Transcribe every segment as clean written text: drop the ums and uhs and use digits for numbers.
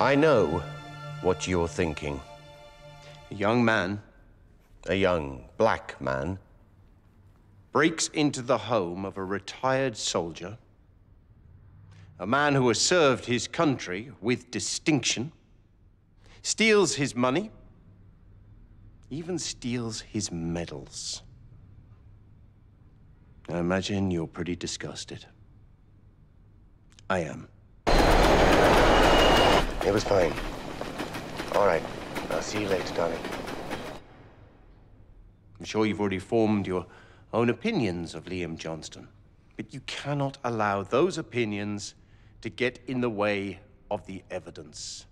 I know what you're thinking. A young man, A young black man, breaks into the home of a retired soldier, a man who has served his country with distinction, steals his money, even steals his medals. I imagine you're pretty disgusted. I am. it was fine. All right, I'll see you later, darling. I'm sure you've already formed your own opinions of Liam Johnston, but you cannot allow those opinions to get in the way of the evidence.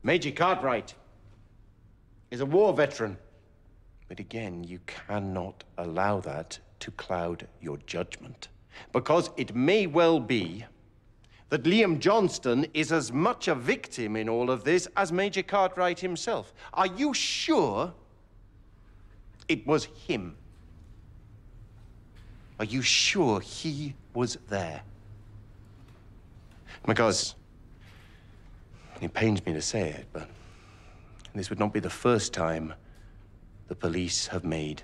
Major Cartwright is a war veteran, but again, you cannot allow that to cloud your judgment, because it may well be that Liam Johnston is as much a victim in all of this as Major Cartwright himself. Are you sure it was him? Are you sure he was there? Because it pains me to say it, but this would not be the first time the police have made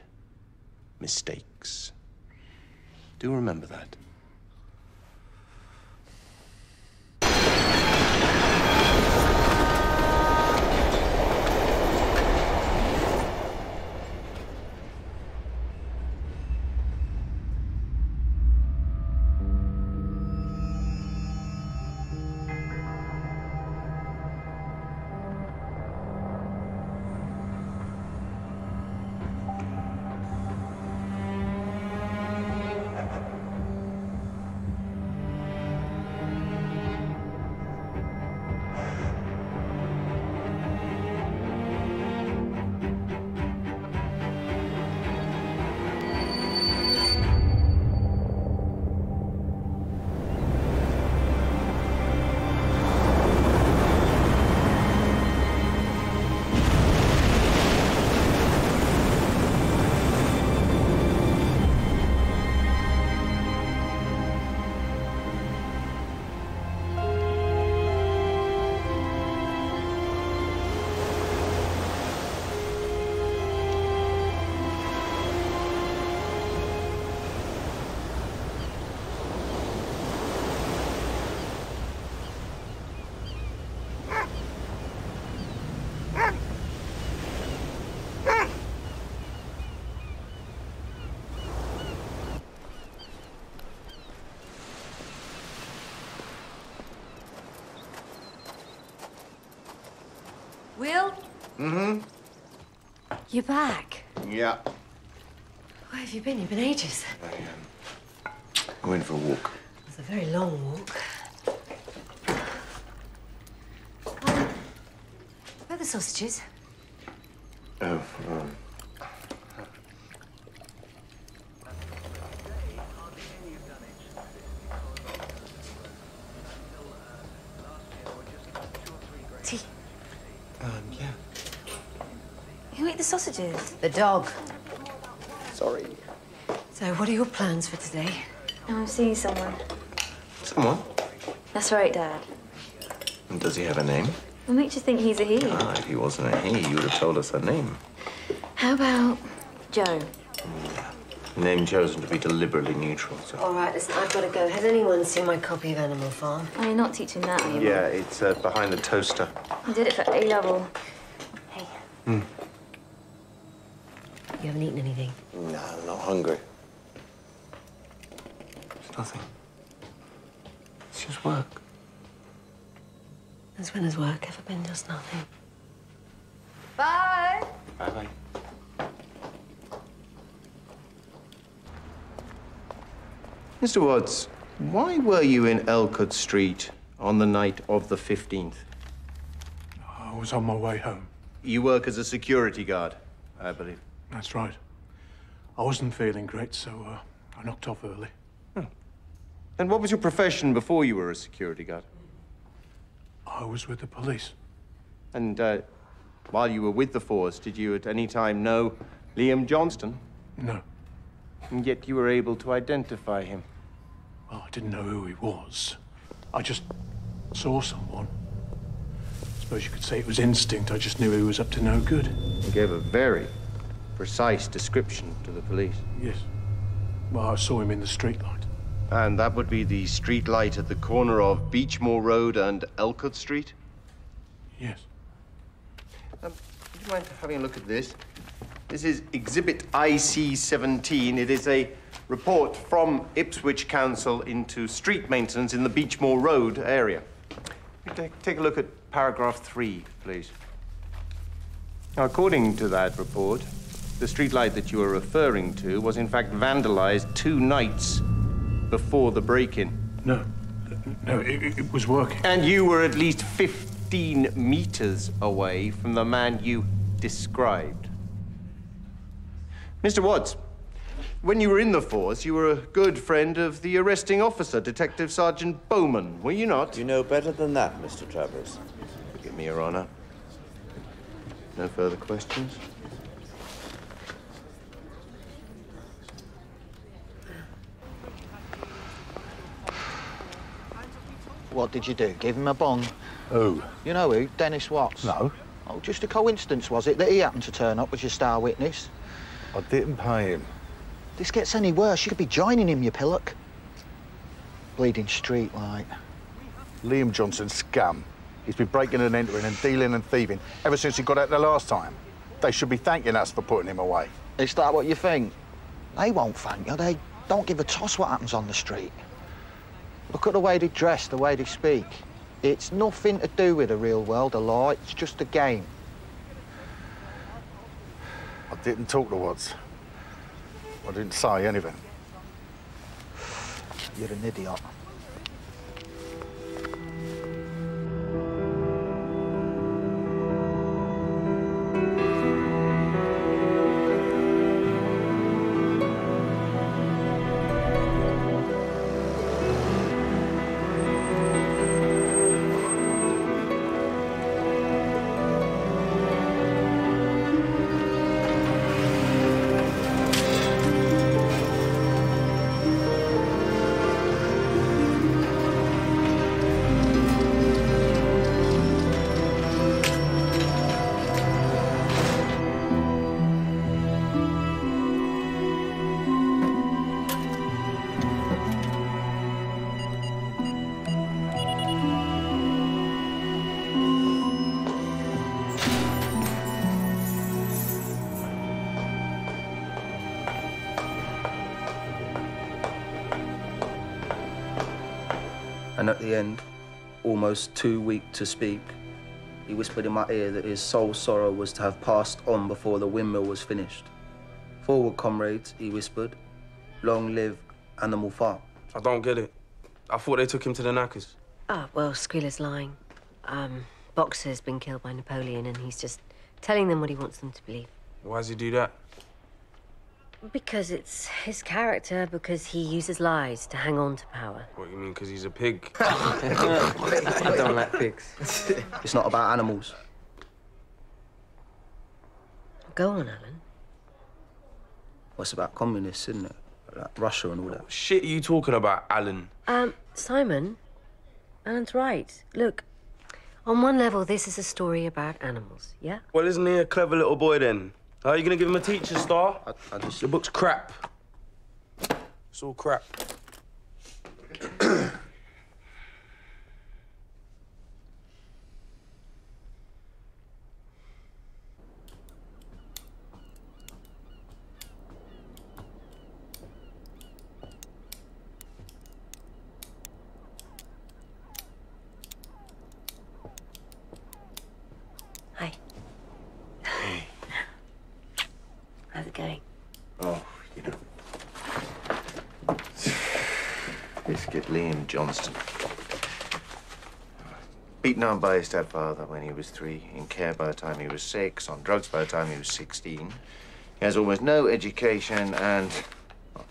mistakes. Do remember that. Will? Mm-hmm. You're back. Yeah. Where have you been? You've been ages. I went for a walk. It's a very long walk. Where are the sausages? Oh, Tea. yeah. Who ate the sausages? The dog. Sorry. So, what are your plans for today? I'm seeing someone. Someone? That's right, Dad. And does he have a name? What makes you think he's a he? Ah, if he wasn't a he, you would have told us her name. How about Joe? Name chosen to be deliberately neutral, so... All right, listen, I've got to go. Has anyone seen my copy of Animal Farm? Oh, you're not teaching that anymore. Yeah, it's behind the toaster. I did it for A-level. Hey. Hmm. You haven't eaten anything? No, I'm not hungry. It's nothing. It's just work. As when has work ever been just nothing? Bye! Bye-bye. Mr. Watts, why were you in Elcourt Street on the night of the 15th? I was on my way home. You work as a security guard, I believe. That's right. I wasn't feeling great, so I knocked off early. And what was your profession before you were a security guard? I was with the police. And while you were with the force, did you at any time know Liam Johnston? No. And yet you were able to identify him? Well, I didn't know who he was. I just saw someone. I suppose you could say it was instinct. I just knew he was up to no good. You gave a very precise description to the police. Yes. Well, I saw him in the streetlight. And that would be the street light at the corner of Beechmore Road and Elcote Street? Yes. Would you mind having a look at this? This is Exhibit IC-17. It is a report from Ipswich Council into street maintenance in the Beechmore Road area. Take a look at paragraph 3, please. Now, according to that report, the streetlight that you are referring to was in fact vandalized 2 nights before the break-in. No. No, it was working. And you were at least 15 meters away from the man you described. Mr. Watts, when you were in the force, you were a good friend of the arresting officer, Detective Sergeant Bowman, were you not? You know better than that, Mr. Travers. Forgive me, Your Honor. No further questions? What did you do? Give him a bong? Who? You know who? Dennis Watts. No. Oh, just a coincidence, was it, that he happened to turn up as your star witness? I didn't pay him. This gets any worse. You could be joining him, you pillock. Bleeding streetlight. Liam Johnson's scum. He's been breaking and entering and dealing and thieving ever since he got out the last time. They should be thanking us for putting him away. Is that what you think? They won't thank you. They don't give a toss what happens on the street. Look at the way they dress, the way they speak. It's nothing to do with the real world, the law. It's just a game. I didn't talk to Watts. I didn't say anything. You're an idiot. And at the end, almost too weak to speak, he whispered in my ear that his sole sorrow was to have passed on before the windmill was finished. Forward, comrades, he whispered. Long live Animal Farm. I don't get it. I thought they took him to the knackers. Ah, well, Squealer's lying. Boxer's been killed by Napoleon, and he's just telling them what he wants them to believe. Why does he do that? Because it's his character, because he uses lies to hang on to power. What, you mean because he's a pig? I don't like pigs. It's not about animals. Go on, Alan. Well, it's about communists, isn't it? Like Russia and all that. What shit are you talking about, Alan? Simon, Alan's right. Look, on one level, this is a story about animals, yeah? Well, isn't he a clever little boy, then? How are you going to give him a teacher's star? I just... The book's crap. It's all crap. Hi. Hey. How's it going? Oh, you know. This kid, Liam Johnston. Beaten on by his stepfather when he was 3, in care by the time he was 6, on drugs by the time he was 16. He has almost no education and, well,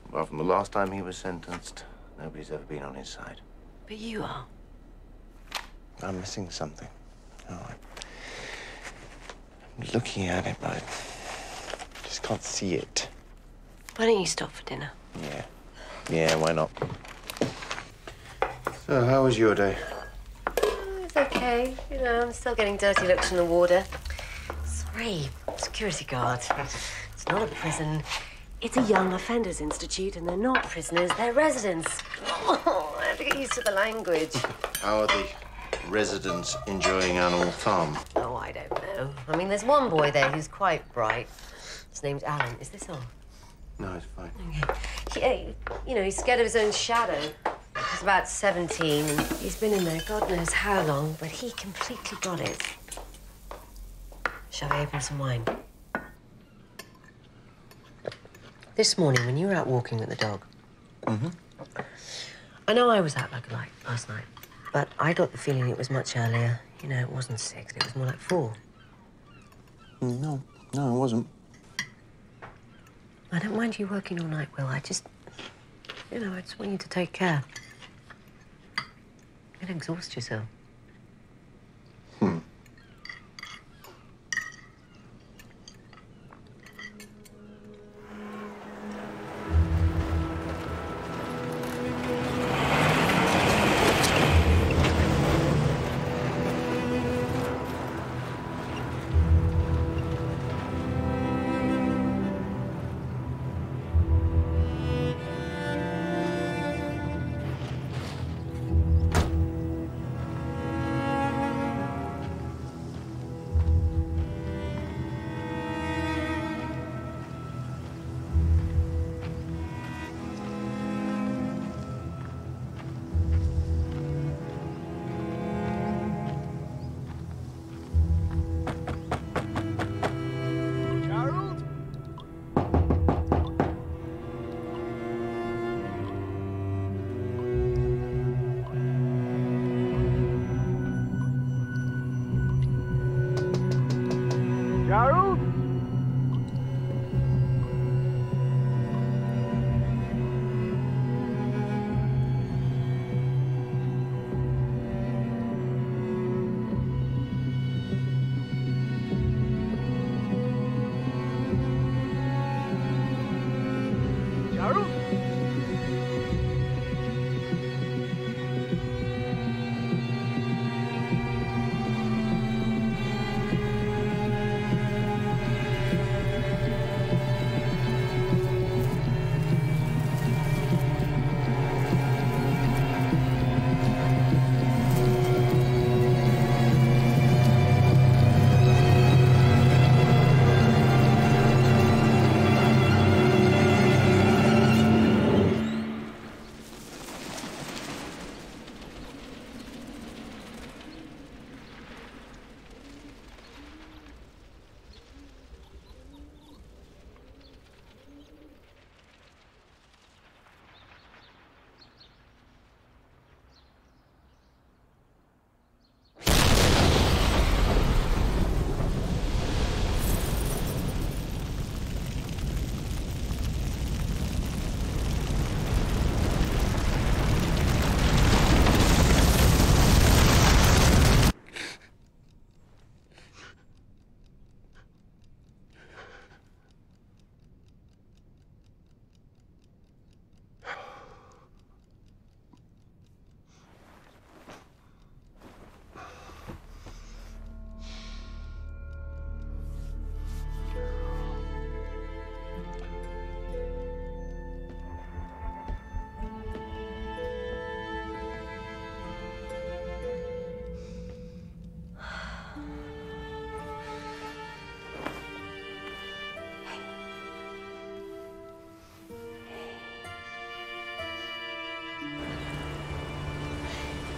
apart from the last time he was sentenced, nobody's ever been on his side. But you are. I'm missing something. Oh, I'm looking at it, but I just can't see it. Why don't you stop for dinner? Yeah. Yeah, why not? So, how was your day? It's okay. You know, I'm still getting dirty looks from the warder. Sorry, security guard. It's not a prison. It's a young offenders institute, and they're not prisoners, they're residents. Oh, I have to get used to the language. How are the residents enjoying Animal Farm? Oh, I don't know. I mean, there's one boy there who's quite bright. His name's Alan. Is this on? No, it's fine. Okay. You know, he's scared of his own shadow. He's about 17, and he's been in there God knows how long, but he completely got it. Shall I open some wine? This morning, when you were out walking with the dog, I know I was out like a light last night, but I got the feeling it was much earlier. You know, it wasn't 6, it was more like 4. No, it wasn't. I don't mind you working all night, Will. I just, you know, I just want you to take care. You'll exhaust yourself.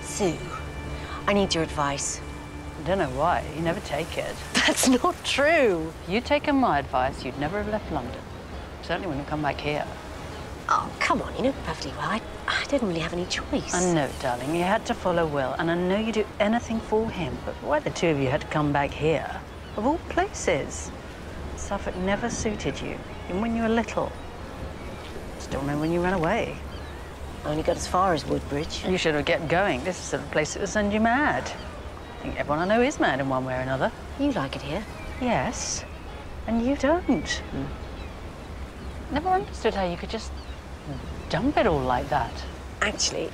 Sue, I need your advice. I don't know why. You never take it. That's not true. If you'd taken my advice, you'd never have left London. Certainly wouldn't have come back here. Oh, come on, you know perfectly well. I didn't really have any choice. I know, darling. You had to follow Will, and I know you'd do anything for him. But why the two of you had to come back here? Of all places. Suffolk never suited you, even when you were little. Still remember when you ran away. I only got as far as Woodbridge. You should have kept going. This is the sort of place that would send you mad. I think everyone I know is mad in one way or another. You like it here? Yes. And you don't. Never understood how you could just dump it all like that? Actually,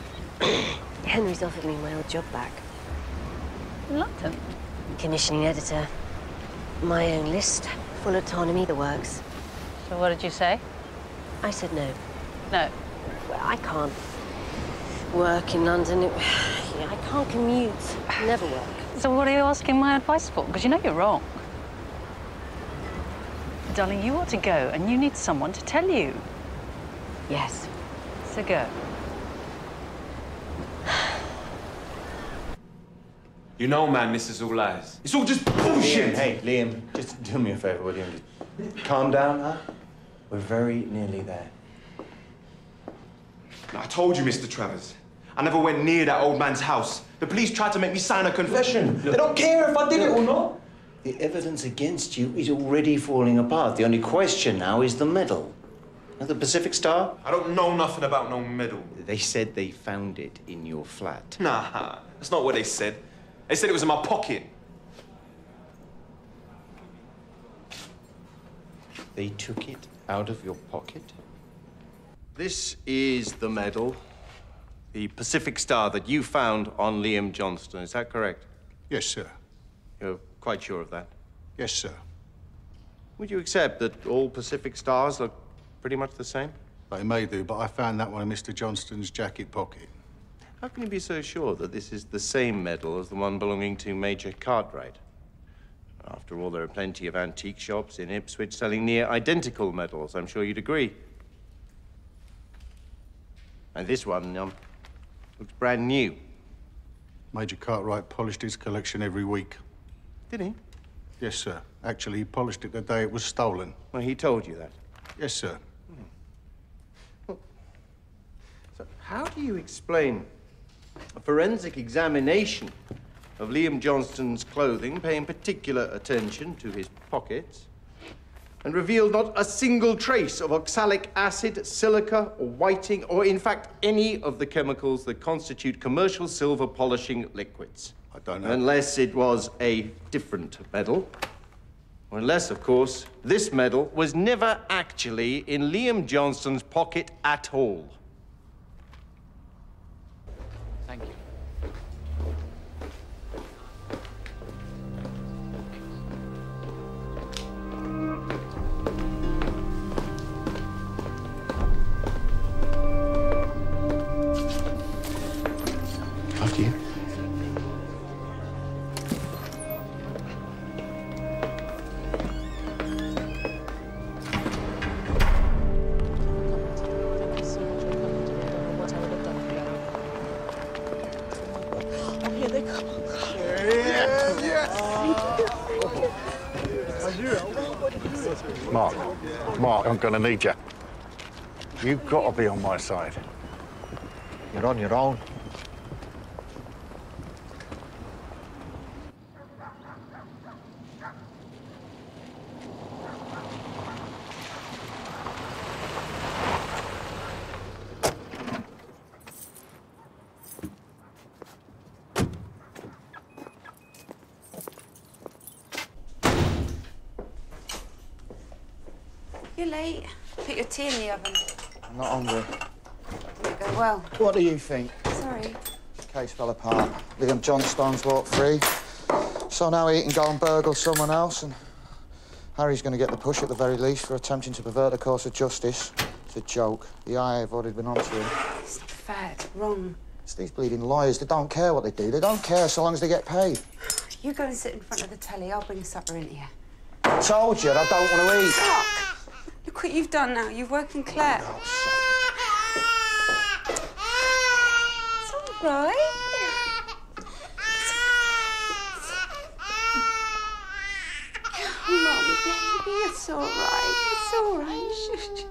Henry's offered me my old job back. London? Commissioning editor. My own list, full autonomy, the works. So what did you say? I said no. No. Well, I can't work in London. Yeah, I can't commute. Never work. So what are you asking my advice for? Because you know you're wrong. Darling, you ought to go, and you need someone to tell you. Yes. So go. You know, man, this is all lies. It's all just bullshit! Liam, hey, Liam, just do me a favour, will you? Just calm down, huh? We're very nearly there. I told you, Mr. Travers. I never went near that old man's house. The police tried to make me sign a confession. They don't care if I did it or not. The evidence against you is already falling apart. The only question now is the medal. And the Pacific Star? I don't know nothing about no medal. They said they found it in your flat. Nah, that's not what they said. They said it was in my pocket. They took it out of your pocket? This is the medal, the Pacific Star that you found on Liam Johnston. Is that correct? Yes, sir. You're quite sure of that? Yes, sir. Would you accept that all Pacific Stars look pretty much the same? They may do, but I found that one in Mr. Johnston's jacket pocket. How can you be so sure that this is the same medal as the one belonging to Major Cartwright? After all, there are plenty of antique shops in Ipswich selling near identical medals. I'm sure you'd agree. And this one, looks brand new. Major Cartwright polished his collection every week. Did he? Yes, sir. Actually, he polished it the day it was stolen. Well, he told you that? Yes, sir. So how do you explain a forensic examination of Liam Johnston's clothing, paying particular attention to his pockets, and revealed not a single trace of oxalic acid, silica, or whiting, or in fact any of the chemicals that constitute commercial silver polishing liquids? I don't know. Unless it was a different medal. Or unless, of course, this medal was never actually in Liam Johnston's pocket at all. Thank you. After you. Mark, I'm gonna need you. You've got to be on my side. You're on your own. You're late. Put your tea in the oven. I'm not hungry. Didn't go well. What do you think? Sorry. Case fell apart. Liam Johnstone's walked free. So now he can go and burgle someone else, and Harry's going to get the push at the very least for attempting to pervert the course of justice. It's a joke. The IA have already been onto him. It's not fair. It's wrong. It's these bleeding lawyers. They don't care what they do. They don't care so long as they get paid. You go and sit in front of the telly. I'll bring supper in here. I told you I don't want to eat. Fuck! Look what you've done now. You've woken Claire. It's all right. Come on, baby. It's all right. It's all right. Shh, shh.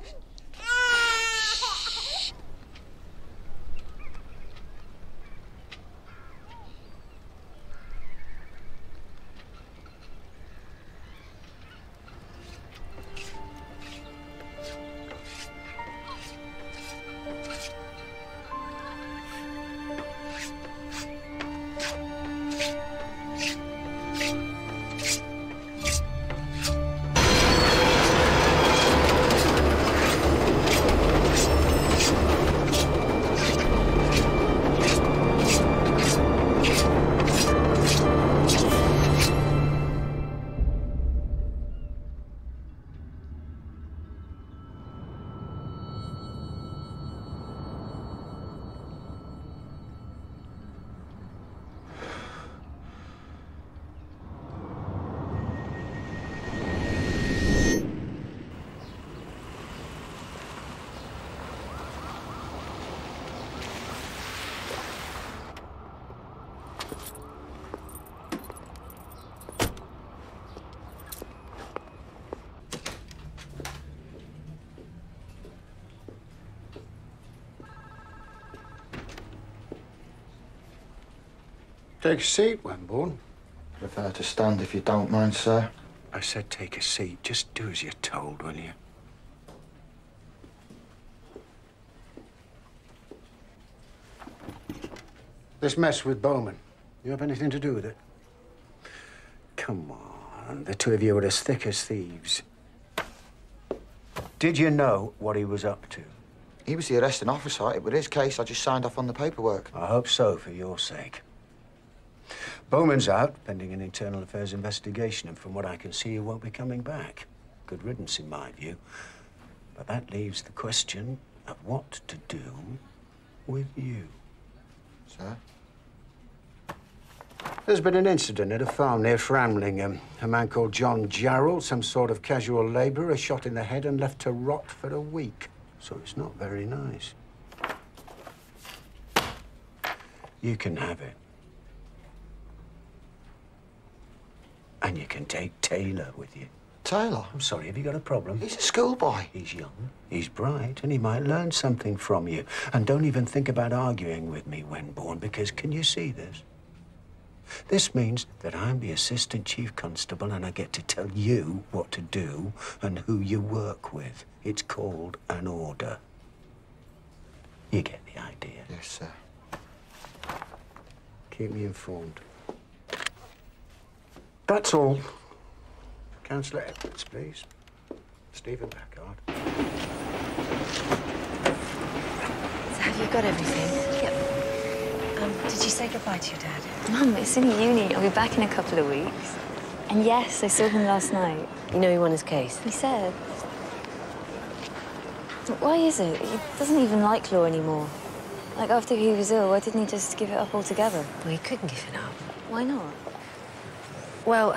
Take a seat, Wimborne. Prefer to stand if you don't mind, sir. I said take a seat. Just do as you're told, will you? This mess with Bowman, you have anything to do with it? Come on, the two of you are as thick as thieves. Did you know what he was up to? He was the arresting officer. It was his case. I just signed off on the paperwork. I hope so, for your sake. Bowman's out, pending an internal affairs investigation, and from what I can see, he won't be coming back. Good riddance, in my view. But that leaves the question of what to do with you. Sir? There's been an incident at a farm near Framlingham. A man called John Jarrell, some sort of casual labourer, shot in the head and left to rot for a week. So it's not very nice. You can have it. And you can take Taylor with you. Taylor? I'm sorry, have you got a problem? He's a schoolboy. He's young, he's bright, and he might learn something from you. And don't even think about arguing with me, Wimborne, because can you see this? This means that I'm the assistant chief constable and I get to tell you what to do and who you work with. It's called an order. You get the idea? Yes, sir. Keep me informed. That's all. Councillor Edwards, please. Stephen Packard. So have you got everything? Yep. Did you say goodbye to your dad? Mum, it's in uni. I'll be back in a couple of weeks. And yes, I saw him last night. You know he won his case? He said. But why is it? He doesn't even like law anymore. Like, after he was ill, why didn't he just give it up altogether? Well, he couldn't give it up. Why not? Well,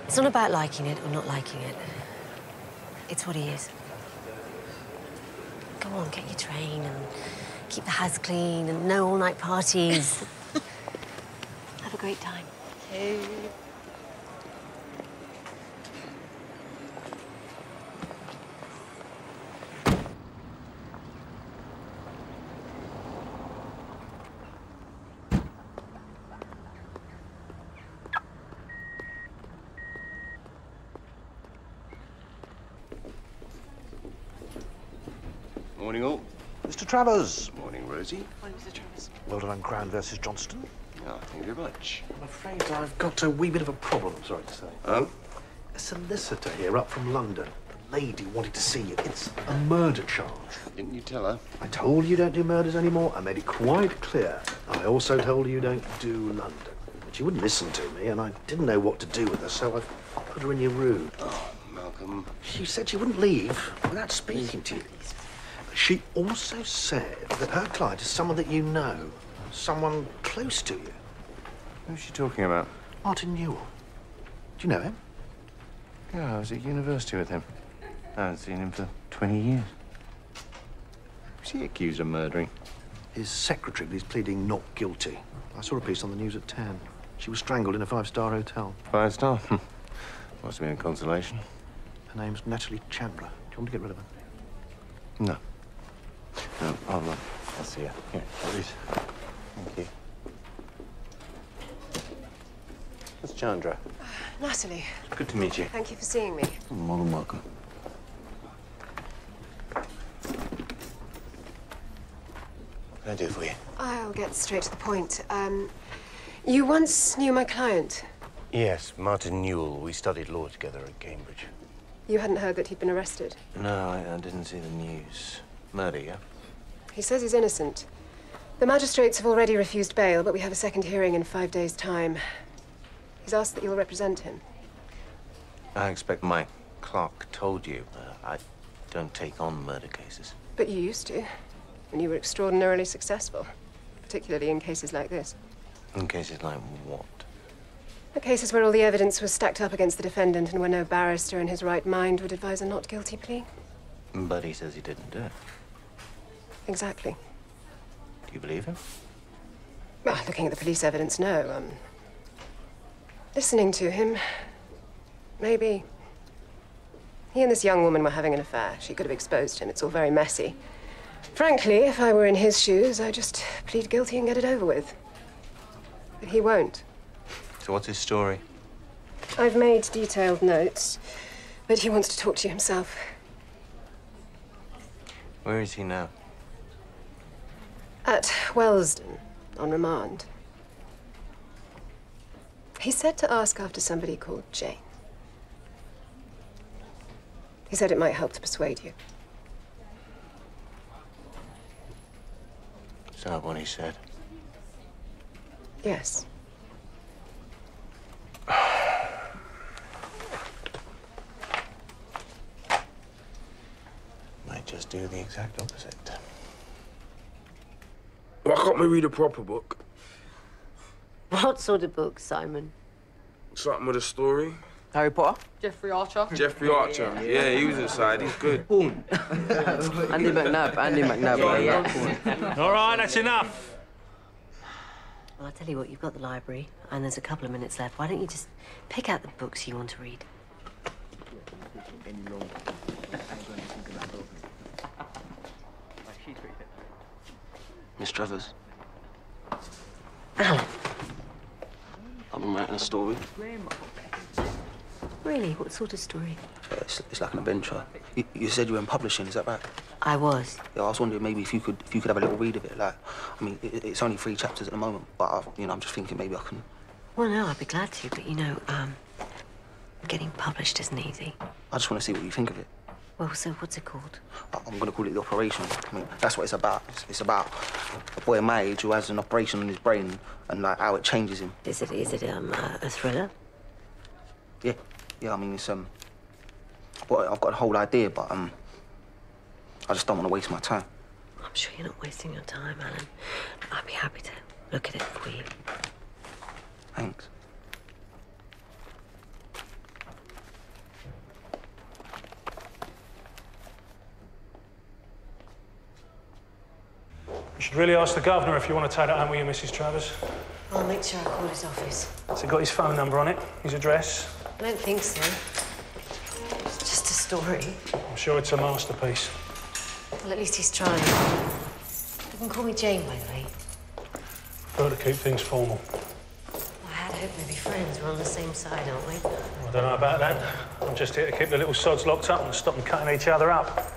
it's not about liking it or not liking it. It's what he is. Go on, get your train and keep the house clean and no all-night parties. Have a great time. Morning, all. Mr. Travers. Morning, Rosie. Morning, Mr. Travers. Well done on Crown versus Johnston. Oh, thank you very much. I'm afraid I've got a wee bit of a problem, sorry to say. Oh? A solicitor here up from London. The lady wanted to see you. It's a murder charge. Didn't you tell her? I told you don't do murders anymore. I made it quite clear. I also told you don't do London. But she wouldn't listen to me, and I didn't know what to do with her, so I put her in your room. Oh, Malcolm. She said she wouldn't leave without speaking to you. She also said that her client is someone that you know, someone close to you. Who's she talking about? Martin Newell. Do you know him? Yeah, I was at university with him. I haven't seen him for 20 years. Who's he accused of murdering? His secretary, but he's pleading not guilty. I saw a piece on the news at 10. She was strangled in a five-star hotel. 5-star? Must have been a consolation. Her name's Natalie Chandler. Do you want to get rid of her? No. No, I'll see her. Here, please. Thank you. That's Chandra. Natalie. Good to meet you. Thank you for seeing me. You're more than welcome. What can I do for you? I'll get straight to the point. You once knew my client. Yes, Martin Newell. We studied law together at Cambridge. You hadn't heard that he'd been arrested? No, I didn't see the news. Murder, yeah? He says he's innocent. The magistrates have already refused bail, but we have a second hearing in 5 days' time. He's asked that you'll represent him. I expect my clerk told you. I don't take on murder cases. But you used to, and you were extraordinarily successful, particularly in cases like this. In cases like what? The cases where all the evidence was stacked up against the defendant and where no barrister in his right mind would advise a not guilty plea. But he says he didn't do it. Exactly. Do you believe him? Well, looking at the police evidence, no. Listening to him, maybe. He and this young woman were having an affair. She could have exposed him. It's all very messy. Frankly, if I were in his shoes, I'd just plead guilty and get it over with. But he won't. So what's his story? I've made detailed notes, but he wants to talk to you himself. Where is he now? At Wellsden, on remand. He said to ask after somebody called Jane. He said it might help to persuade you. Is that what he said? Yes. Might just do the exact opposite. Why can't we read a proper book? What sort of book, Simon? Something with a story. Harry Potter? Jeffrey Archer. Jeffrey Archer. Yeah, he was inside. He's good. Andy McNabb, yeah. All right, that's enough. Well, I'll tell you what, you've got the library, and there's a couple of minutes left. Why don't you just pick out the books you want to read? Miss Travers. Alan. I've been writing a story. Really? What sort of story? It's like an adventure. You said you were in publishing, is that right? I was. Yeah, I was wondering maybe if you could have a little read of it. Like, I mean, it's only 3 chapters at the moment, but I'm just thinking maybe I can. Well, no, I'd be glad to, but you know, getting published isn't easy. I just want to see what you think of it. Well, so what's it called? I'm going to call it The Operation. I mean, that's what it's about. It's about a boy my age who has an operation on his brain and like how it changes him. Is it a thriller? Yeah. Yeah, I mean, it's well, I've got a whole idea, but I just don't want to waste my time. I'm sure you're not wasting your time, Alan. I'd be happy to look at it for you. Thanks. You should really ask the governor if you want to take that home with you, Mrs. Travers. I'll make sure I call his office. Has it got his phone number on it? His address? I don't think so. It's just a story. I'm sure it's a masterpiece. Well, at least he's trying. You can call me Jane, by the way. Prefer to keep things formal. I had hoped we'd be friends. We're on the same side, aren't we? I don't know about that. I'm just here to keep the little sods locked up and stop them cutting each other up.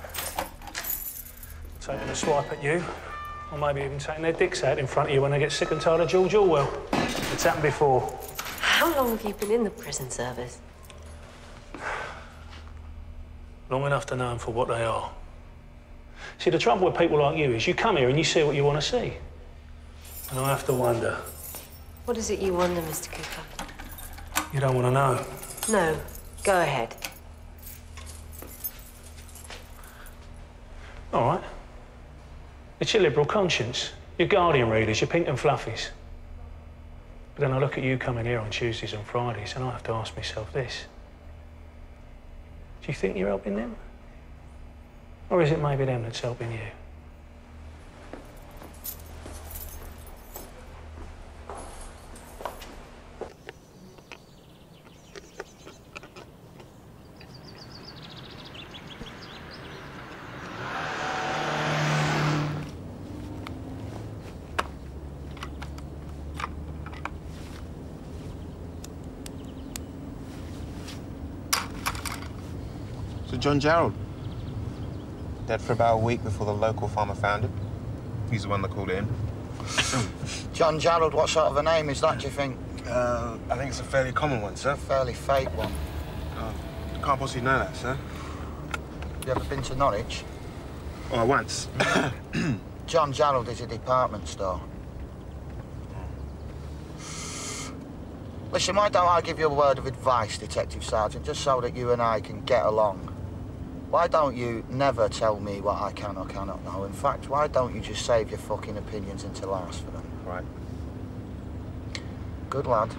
Taking a swipe at you, or maybe even taking their dicks out in front of you when they get sick and tired of George Orwell. It's happened before. How long have you been in the prison service? Long enough to know them for what they are. See, the trouble with people like you is you come here and you see what you want to see. And I have to wonder. What is it you wonder, Mr. Cooper? You don't want to know. No. Go ahead. All right. It's your liberal conscience, your Guardian readers, your pink and fluffies. But then I look at you coming here on Tuesdays and Fridays and I have to ask myself this. Do you think you're helping them? Or is it maybe them that's helping you? So John Jarrold, dead for about a week before the local farmer found him. He's the one that called it in. John Jarrold, what sort of a name is that, do you think? I think it's a fairly common one, sir. Fairly fake one. Can't possibly know that, sir. You ever been to Norwich? Oh, once. John Jarrold is a department store. Listen, why don't I give you a word of advice, Detective Sergeant, just so that you and I can get along? Why don't you never tell me what I can or cannot know? In fact, why don't you just save your fucking opinions until I ask for them? Right. Good lad.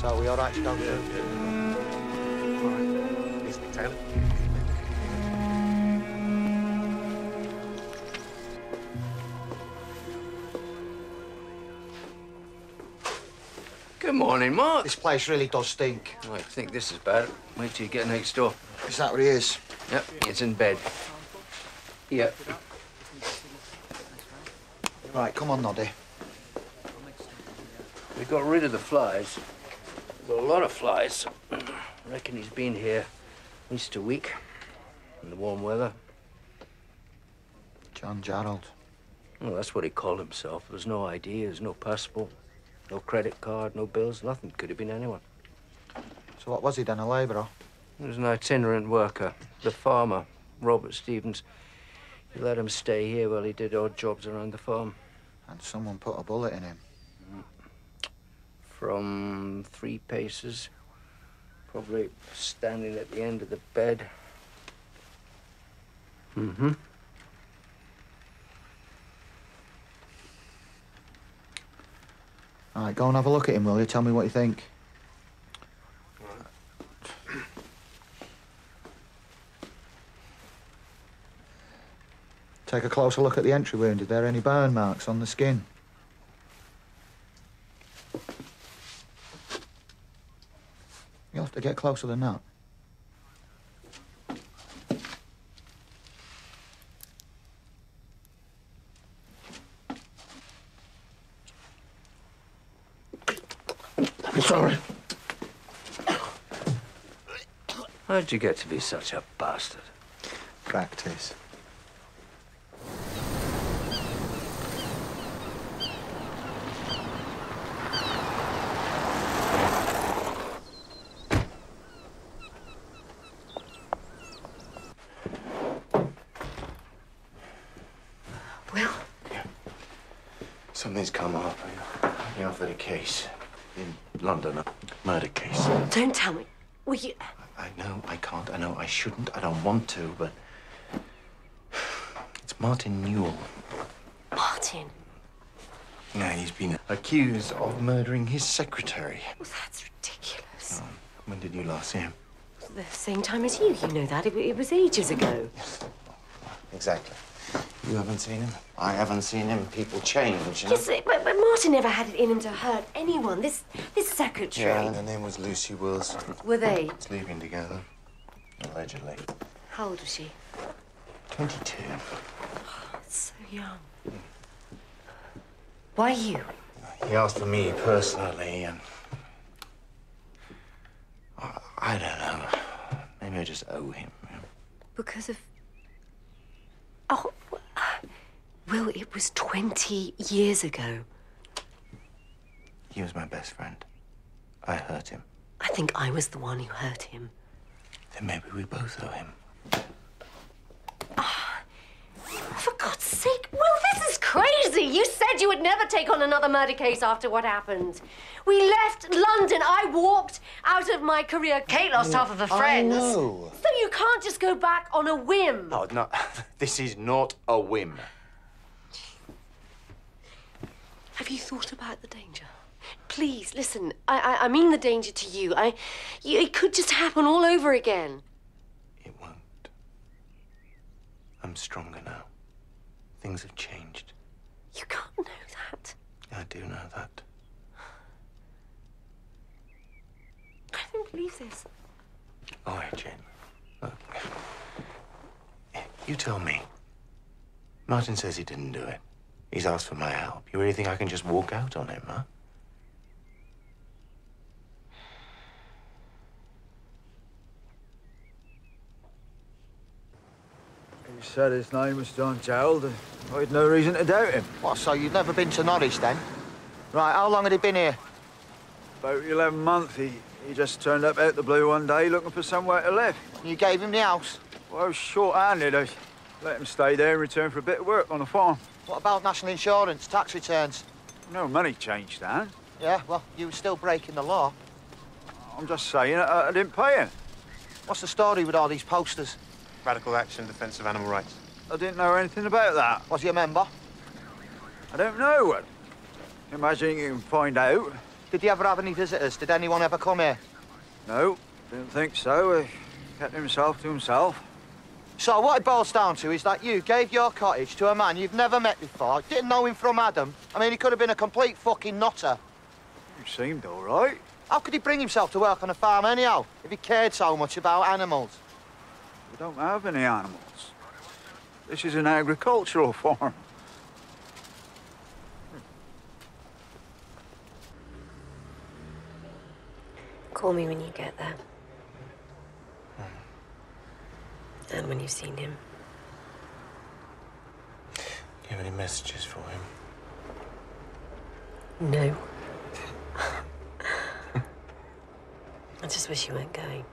So we all right to go through? All right. Easy, Taylor. Good morning, Mark. This place really does stink. I think this is bad. Wait till you get next door. Is that what he is? Yep, it's in bed. Yep. Right, come on, Noddy. We got rid of the flies. We've got a lot of flies. I reckon he's been here at least a week in the warm weather. John Gerald. Well, that's what he called himself. There was no ID, there was no passport, no credit card, no bills, nothing. Could have been anyone. So what was he then, a labourer? He was an itinerant worker. The farmer, Robert Stevens, he let him stay here while he did odd jobs around the farm. And someone put a bullet in him. From 3 paces, probably standing at the end of the bed. Mm-hmm. All right, go and have a look at him, will you? Tell me what you think. Take a closer look at the entry wound. Are there any burn marks on the skin? You'll have to get closer than that. I'm sorry. How'd you get to be such a bastard? Practice. Something's come up. You're offered a case in London, a murder case. Don't tell me. Will you... I know I can't. I know I shouldn't. I don't want to, but it's Martin Newell. Martin? Yeah, he's been accused of murdering his secretary. Well, that's ridiculous. When did you last see him? The same time as you know that. It was ages ago. Exactly. You haven't seen him. I haven't seen him. People change, you know? Yes, but Martin never had it in him to hurt anyone. This secretary. Yeah, her name was Lucy Wills. Were they? Sleeping together, allegedly. How old was she? 22. Oh, so young. Why you? He asked for me personally, and I don't know. Maybe I just owe him. Because of... Oh, Will, it was 20 years ago. He was my best friend. I hurt him. I think I was the one who hurt him. Then maybe we both owe him. For God's sake, Will, this is crazy. You said you would never take on another murder case after what happened. We left London. I walked out of my career. Kate lost half of her friends. I know. So you can't just go back on a whim. No, no, this is not a whim. Have you thought about the danger? Please, listen. I mean the danger to you. It could just happen all over again. It won't. I'm stronger now. Things have changed. You can't know that. I do know that. I don't believe this. All right, Jane. Look. You tell me. Martin says he didn't do it. He's asked for my help. You really think I can just walk out on him, huh? He said his name was John Gerald. I had no reason to doubt him. What, so you'd never been to Norwich then? Right, how long had he been here? About 11 months. He just turned up out the blue one day looking for somewhere to live. You gave him the house? Well, I was short-handed. I let him stay there in return for a bit of work on the farm. What about national insurance, tax returns? No money changed, Dan. Yeah, well, you were still breaking the law. I'm just saying I didn't pay him. What's the story with all these posters? Radical Action, Defence of Animal Rights. I didn't know anything about that. Was he a member? I don't know. Imagine you can find out. Did you ever have any visitors? Did anyone ever come here? No, didn't think so. He kept himself to himself. So what it boils down to is that you gave your cottage to a man you've never met before, didn't know him from Adam. I mean, he could have been a complete fucking nutter. He seemed all right. How could he bring himself to work on a farm anyhow, if he cared so much about animals? We don't have any animals. This is an agricultural farm. Call me when you get there. And when you've seen him. Do you have any messages for him? No. I just wish you weren't going.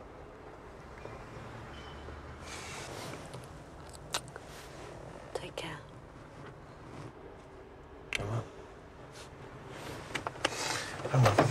Take care. I will. I will.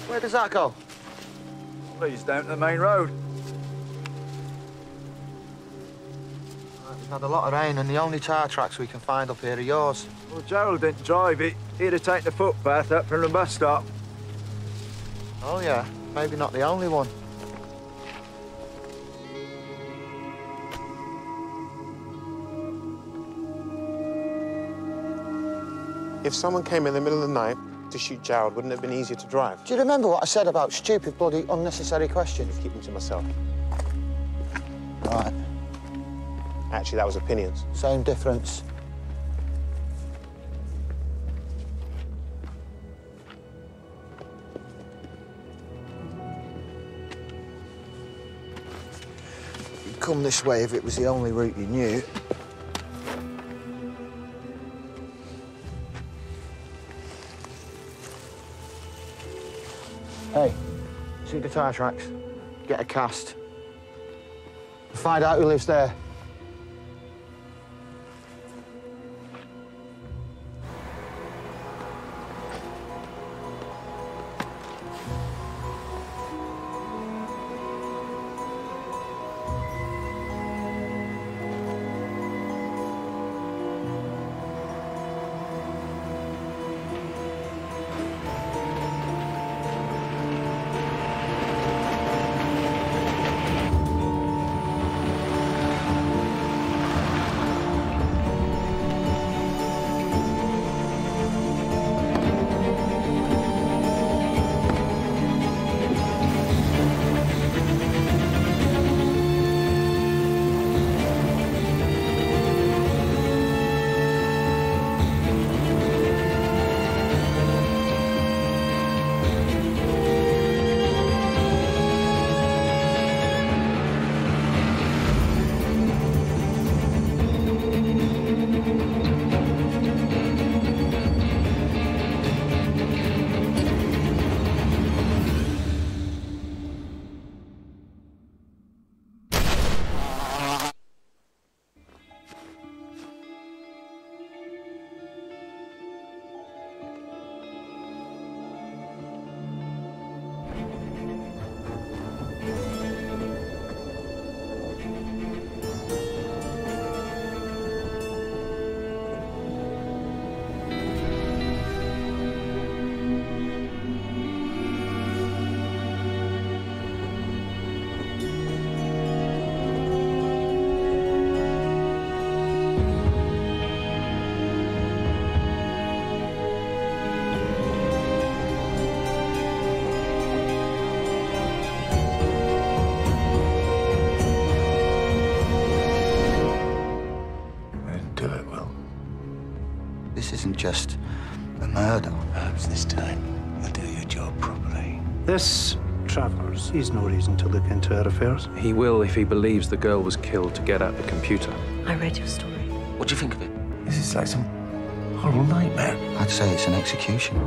Where does that go? Leads down to the main road. We've had a lot of rain, and the only tyre tracks we can find up here are yours. Well, Gerald didn't drive it. He'd have taken the footpath up from the bus stop. Oh, yeah. Maybe not the only one. If someone came in the middle of the night to shoot Gerald, wouldn't it have been easier to drive? Do you remember what I said about stupid, bloody, unnecessary questions? Keep them to myself. Right. Actually, that was opinions. Same difference. You'd come this way if it was the only route you knew. Hey, see the tyre tracks? Get a cast. Find out who lives there. This isn't just a murder. Perhaps this time you'll do your job properly. This Travers, he's no reason to look into our affairs. He will if he believes the girl was killed to get at the computer. I read your story. What do you think of it? This is like some horrible nightmare. I'd say it's an execution.